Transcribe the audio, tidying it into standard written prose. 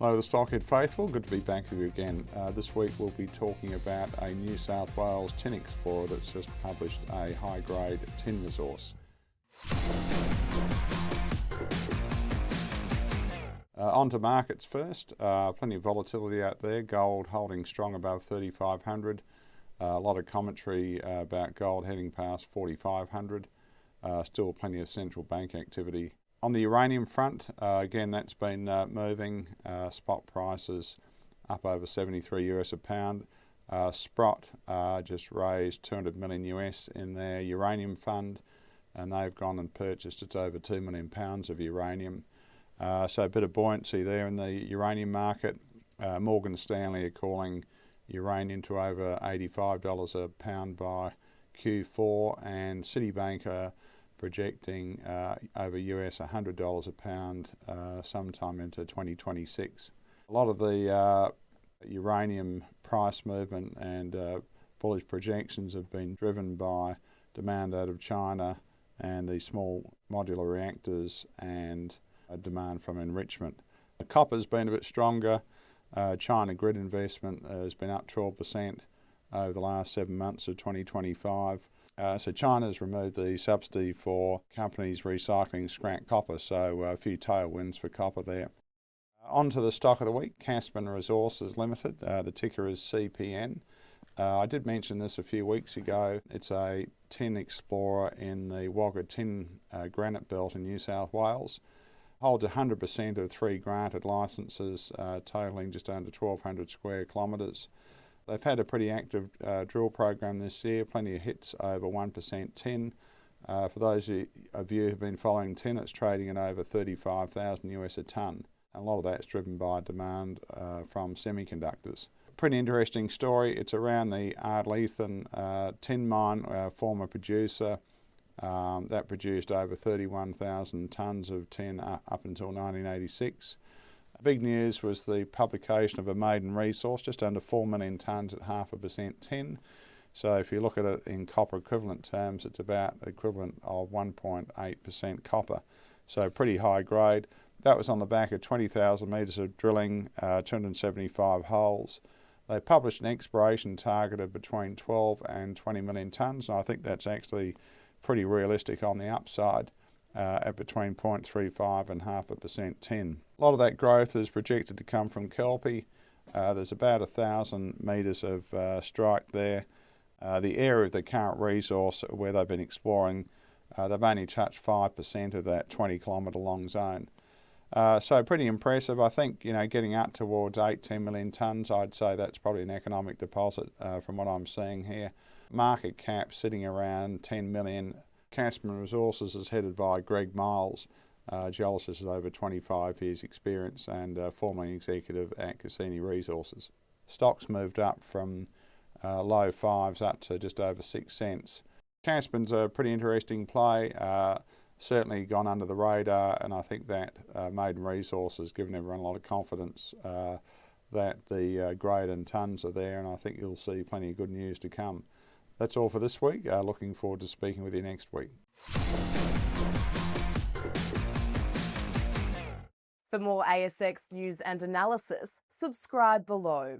Hello, the Stockhead faithful. Good to be back with you again. This week we'll be talking about a New South Wales tin explorer that's just published a high-grade tin resource. On to markets first. Plenty of volatility out there. Gold holding strong above 3,500. A lot of commentary about gold heading past 4,500. Still plenty of central bank activity. On the uranium front, again, that's been moving. Spot prices up over 73 US a pound. Sprott just raised 200 million US in their uranium fund, and they've gone and purchased just over 2 million pounds of uranium. So a bit of buoyancy there in the uranium market. Morgan Stanley are calling uranium to over $85 a pound by Q4, and Citibank are projecting over US $100 a pound sometime into 2026. A lot of the uranium price movement and bullish projections have been driven by demand out of China and the small modular reactors and demand from enrichment. Copper's been a bit stronger. China grid investment has been up 12% over the last 7 months of 2025. So China's removed the subsidy for companies recycling scrap copper, so a few tailwinds for copper there. On to the stock of the week, Caspin Resources Limited. The ticker is CPN. I did mention this a few weeks ago. It's a tin explorer in the Wagga Tin Granite Belt in New South Wales. Holds 100% of 3 granted licences, totalling just under 1,200 square kilometres. They've had a pretty active drill program this year, plenty of hits over 1% tin. For those of you who've been following tin, it's trading at over 35,000 US a tonne. And a lot of that's driven by demand from semiconductors. Pretty interesting story. It's around the Ardlethan tin mine, former producer. That produced over 31,000 tonnes of tin up until 1986. Big news was the publication of a maiden resource, just under 4 million tonnes at 0.5% tin. So if you look at it in copper equivalent terms, it's about the equivalent of 1.8% copper. So pretty high grade. That was on the back of 20,000 metres of drilling, 275 holes. They published an exploration target of between 12 and 20 million tonnes, and I think that's actually pretty realistic on the upside. At between 0.35 and 0.5% tin. A lot of that growth is projected to come from Kelpie. There's about 1,000 metres of strike there. The area of the current resource where they've been exploring, they've only touched 5% of that 20 kilometre long zone. So pretty impressive. I think, getting up towards 8-10 million tonnes, I'd say that's probably an economic deposit from what I'm seeing here. Market cap sitting around 10 million. Caspin Resources is headed by Greg Miles. Geologist has over 25 years experience and formerly executive at Caspin Resources. Stocks moved up from low fives up to just over 6 cents. Caspin's a pretty interesting play, certainly gone under the radar, and I think that maiden resource has given everyone a lot of confidence that the grade and tonnes are there, and I think you'll see plenty of good news to come. That's all for this week. Looking forward to speaking with you next week. For more ASX news and analysis, subscribe below.